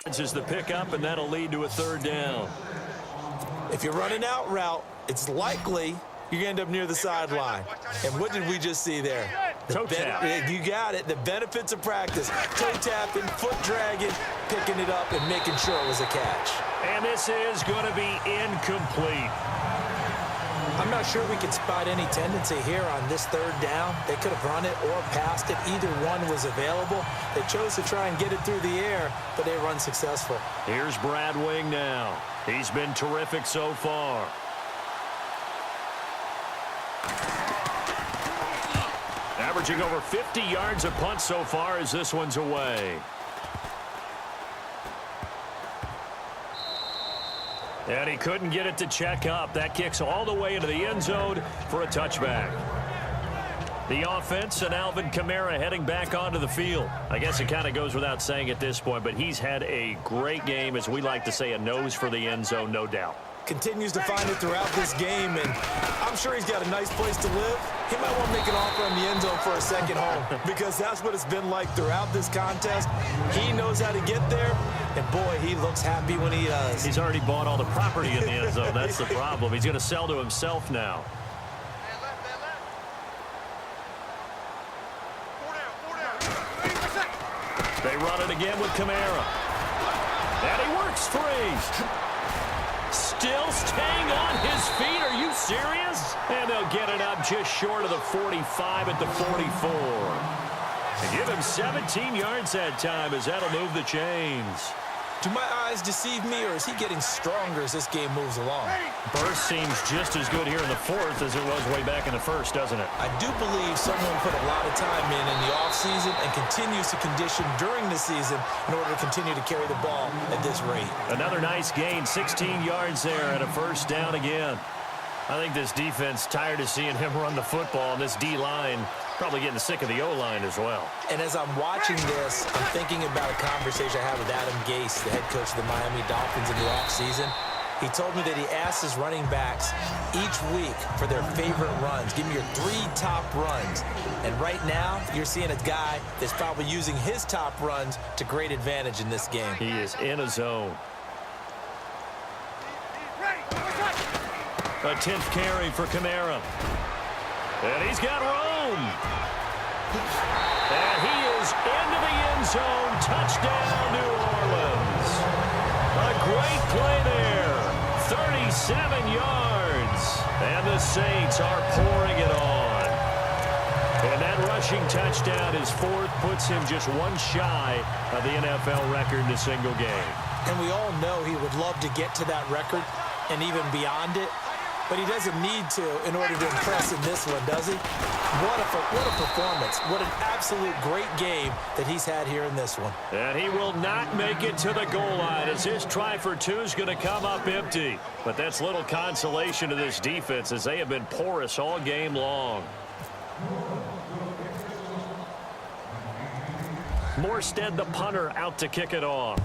This is the pickup, and that'll lead to a third down. If you're running out route, it's likely you're going to end up near the sideline. And what did we just see there? Toe tap. You got it. The benefits of practice. Toe tapping, foot dragging, picking it up, and making sure it was a catch. And this is going to be incomplete. I'm not sure we can spot any tendency here on this third down. They could have run it or passed it. Either one was available. They chose to try and get it through the air, but they were unsuccessful. Here's Brad Wing now. He's been terrific so far. Averaging over 50 yards a punt so far as this one's away. And he couldn't get it to check up. That kicks all the way into the end zone for a touchback. The offense and Alvin Kamara heading back onto the field. I guess it kind of goes without saying at this point, but he's had a great game, as we like to say, a nose for the end zone, no doubt. Continues to find it throughout this game, and I'm sure he's got a nice place to live. He might want to make an offer in the end zone for a second home because that's what it's been like throughout this contest. He knows how to get there, and boy, he looks happy when he does. He's already bought all the property in the end zone. That's the problem. He's going to sell to himself now. They run it again with Kamara. And he works free. Still staying on his feet. Are you serious? And they'll get it up just short of the 45 at the 44. They give him 17 yards that time as that'll move the chains. Do my eyes deceive me, or is he getting stronger as this game moves along? Burst seems just as good here in the fourth as it was way back in the first, doesn't it? I do believe someone put a lot of time in the offseason and continues to condition during the season in order to continue to carry the ball at this rate. Another nice gain, 16 yards there and a first down again. I think this defense tired of seeing him run the football, and this D-line probably getting sick of the O-line as well. And as I'm watching this, I'm thinking about a conversation I had with Adam Gase, the head coach of the Miami Dolphins in the offseason. He told me that he asked his running backs each week for their favorite runs. Give me your 3 top runs. And right now, you're seeing a guy that's probably using his top runs to great advantage in this game. He is in a zone. A 10th carry for Kamara. And he's got room. And he is into the end zone. Touchdown, New Orleans. A great play there. 37 yards. And the Saints are pouring it on. And that rushing touchdown, his fourth, puts him just one shy of the NFL record in a single game. And we all know he would love to get to that record and even beyond it. But he doesn't need to in order to impress in this one, does he? What a performance. What an absolute great game that he's had here in this one. And he will not make it to the goal line as his try for 2 is going to come up empty. But that's little consolation to this defense as they have been porous all game long. Morstead, the punter, out to kick it off.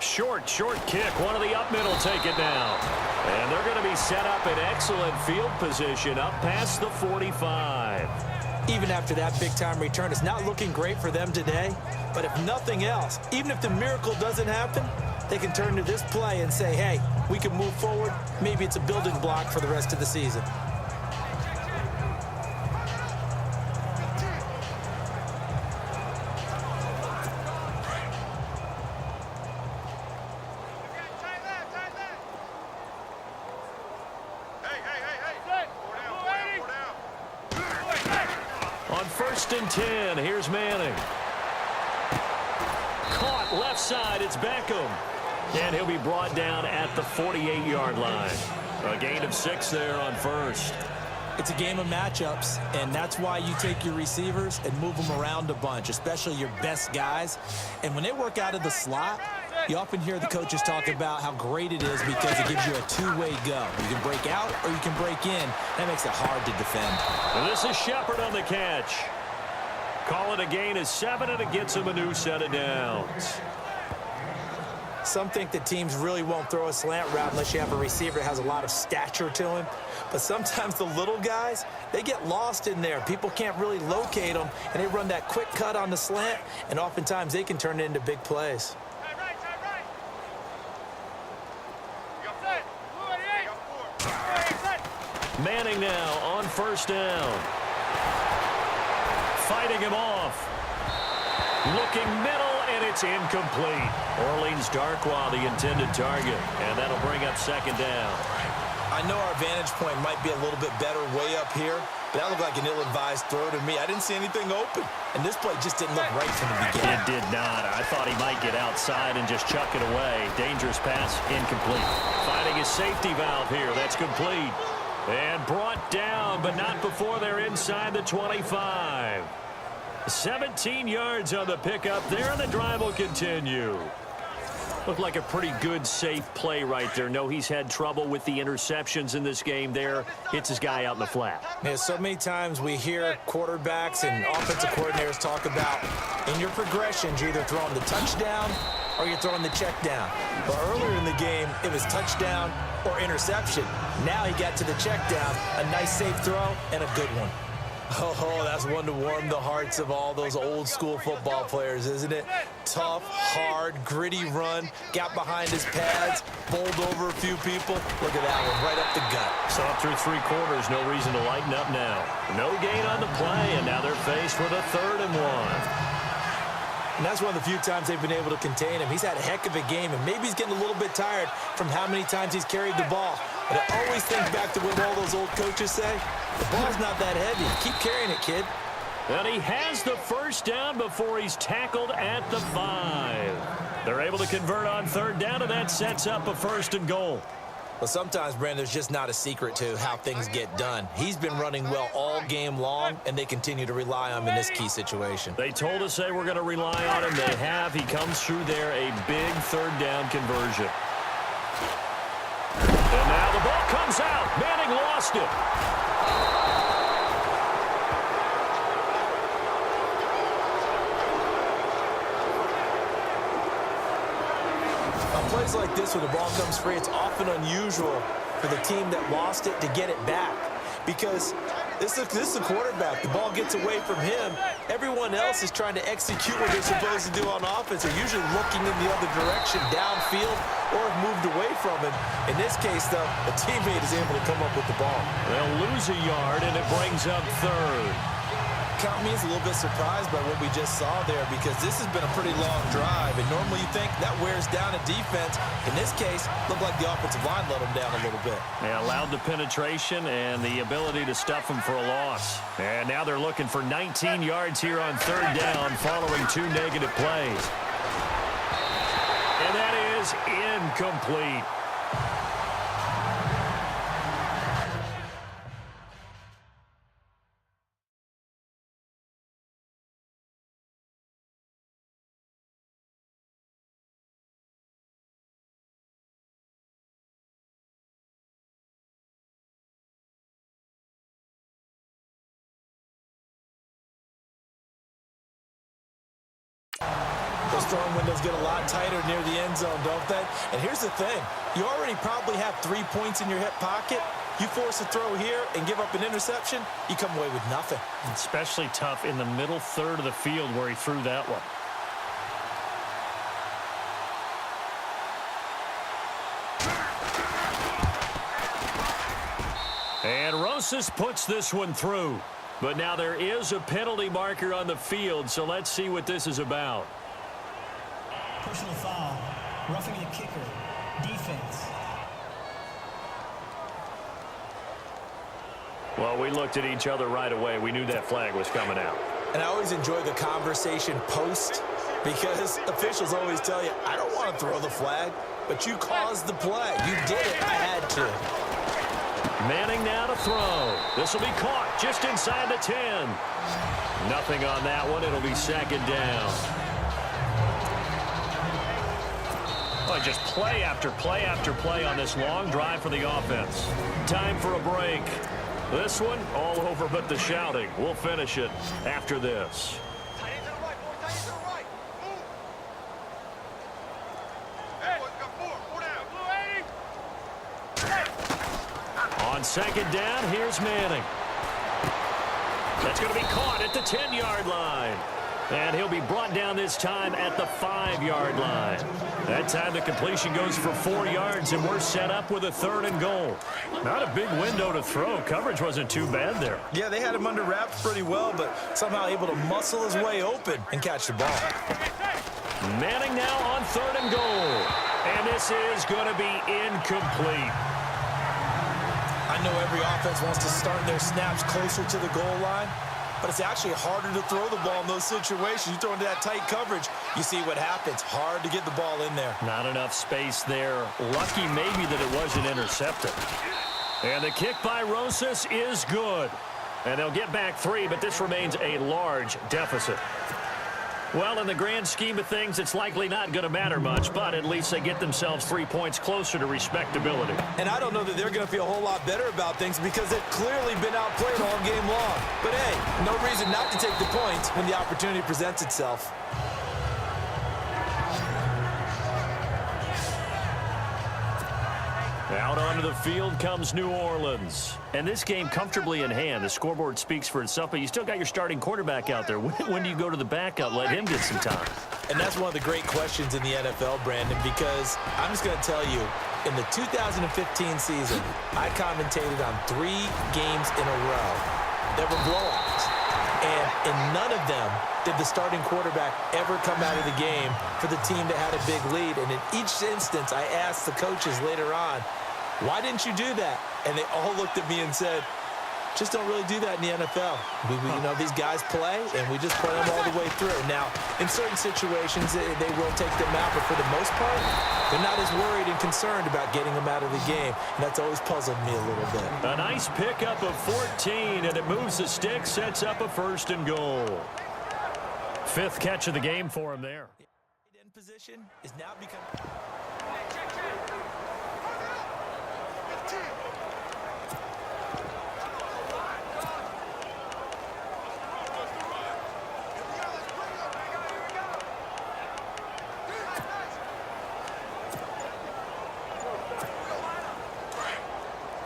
Short kick. One of the up middle take it down. And they're going to be set up in excellent field position up past the 45. Even after that big-time return, it's not looking great for them today. But if nothing else, even if the miracle doesn't happen, they can turn to this play and say, hey, we can move forward. Maybe it's a building block for the rest of the season. On 1st and 10, here's Manning. Caught left side, it's Beckham. And he'll be brought down at the 48-yard line. A gain of 6 there on 1st. It's a game of matchups, and that's why you take your receivers and move them around a bunch, especially your best guys. And when they work out of the slot, you often hear the coaches talk about how great it is because it gives you a two-way go. You can break out or you can break in. That makes it hard to defend. And this is Shepard on the catch. Call it a gain of 7, and it gets him a new set of downs. Some think that teams really won't throw a slant route unless you have a receiver that has a lot of stature to him. But sometimes the little guys, they get lost in there. People can't really locate them, and they run that quick cut on the slant, and oftentimes they can turn it into big plays. Manning now on first down. Fighting him off. Looking middle, and it's incomplete. Orleans Darkwa, the intended target, and that'll bring up second down. I know our vantage point might be a little bit better way up here, but that looked like an ill-advised throw to me. I didn't see anything open, and this play just didn't look right from the beginning. It did not. I thought he might get outside and just chuck it away. Dangerous pass, incomplete. Finding his safety valve here. That's complete. And brought down, but not before they're inside the 25. 17 yards on the pickup there, and the drive will continue. Looked like a pretty good, safe play right there. No, he's had trouble with the interceptions in this game there. Hits his guy out in the flat. Yeah, so many times we hear quarterbacks and offensive coordinators talk about in your progressions, you're either throwing the touchdown or you're throwing the check down. But earlier in the game, it was touchdown or interception. Now he got to the check down, a nice safe throw, and a good one. Oh, that's one to warm the hearts of all those old school football players, isn't it? Tough, hard, gritty run, got behind his pads, bowled over a few people. Look at that one, right up the gut. So up through 3 quarters, no reason to lighten up now. No gain on the play, and now they're faced with a 3rd and 1. And that's one of the few times they've been able to contain him. He's had a heck of a game, and maybe he's getting a little bit tired from how many times he's carried the ball. But I always think back to what all those old coaches say. The ball's not that heavy. Keep carrying it, kid. And he has the first down before he's tackled at the 5. They're able to convert on 3rd down, and that sets up a 1st and goal. Well, sometimes, Brandon, there's just not a secret to how things get done. He's been running well all game long, and they continue to rely on him in this key situation. They told us they were going to rely on him. They have. He comes through there, a big 3rd down conversion. And now the ball comes out. Manning lost it. Plays like this where the ball comes free, it's often unusual for the team that lost it to get it back because this is a quarterback. The ball gets away from him. Everyone else is trying to execute what they're supposed to do on offense. They're usually looking in the other direction, downfield, or have moved away from him. In this case, though, a teammate is able to come up with the ball. They'll lose a yard, and it brings up 3rd. Count me as a little bit surprised by what we just saw there because this has been a pretty long drive, and normally you think that wears down a defense. In this case, looked like the offensive line let them down a little bit. They allowed the penetration and the ability to stuff them for a loss. And now they're looking for 19 yards here on 3rd down following 2 negative plays. And that is incomplete. Those throwing windows get a lot tighter near the end zone, don't they? And here's the thing. You already probably have 3 points in your hip pocket. You force a throw here and give up an interception, you come away with nothing. Especially tough in the middle 3rd of the field where he threw that one. And Rosas puts this one through. But now there is a penalty marker on the field, so let's see what this is about. Personal foul, roughing the kicker, defense. Well, we looked at each other right away. We knew that flag was coming out. And I always enjoy the conversation post because officials always tell you, I don't want to throw the flag, but you caused the play. You did it. I had to. Manning now to throw. This will be caught just inside the 10. Nothing on that one. It'll be 2nd down. Oh, just play after play after play on this long drive for the offense. Time for a break. This one, all over but the shouting. We'll finish it after this. Hey, On second down, here's Manning. That's going to be caught at the 10-yard line. And he'll be brought down this time at the 5-yard line. That time the completion goes for 4 yards, and we're set up with a 3rd and goal. Not a big window to throw. Coverage wasn't too bad there. Yeah, they had him under wraps pretty well, but somehow able to muscle his way open and catch the ball. Manning now on 3rd and goal. And this is going to be incomplete. I know every offense wants to start their snaps closer to the goal line, but it's actually harder to throw the ball in those situations. You throw into that tight coverage, you see what happens. Hard to get the ball in there. Not enough space there. Lucky maybe that it wasn't intercepted. And the kick by Rosas is good. And they'll get back 3, but this remains a large deficit. Well, in the grand scheme of things, it's likely not going to matter much, but at least they get themselves 3 points closer to respectability. And I don't know that they're going to feel a whole lot better about things because they've clearly been outplayed all game long. But, hey, no reason not to take the points when the opportunity presents itself. Out onto the field comes New Orleans. And this game comfortably in hand. The scoreboard speaks for itself, but you still got your starting quarterback out there. When do you go to the backup? Let him get some time. And that's one of the great questions in the NFL, Brandon, because I'm just going to tell you, in the 2015 season, I commentated on 3 games in a row that were blowouts. And in none of them did the starting quarterback ever come out of the game for the team that had a big lead. And in each instance, I asked the coaches later on, why didn't you do that? And they all looked at me and said, just don't really do that in the NFL. You know, these guys play, and we just play them all the way through. Now, in certain situations, they will take them out, but for the most part, they're not as worried and concerned about getting them out of the game. And that's always puzzled me a little bit. A nice pickup of 14, and it moves the stick, sets up a 1st and goal. 5th catch of the game for him there. End position is now becoming...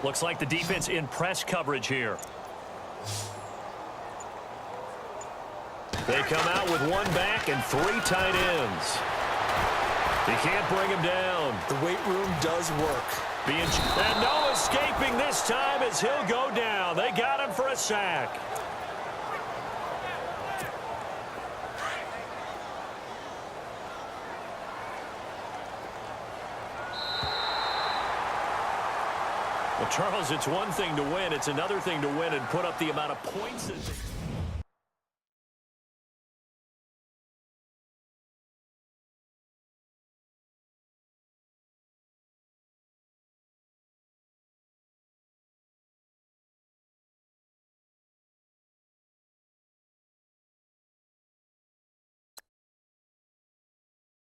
Looks like the defense in press coverage here. They come out with 1 back and 3 tight ends. He can't bring him down. The weight room does work. And no escaping this time as he'll go down. They got him for a sack. Well, Charles, it's one thing to win. It's another thing to win and put up the amount of points that they...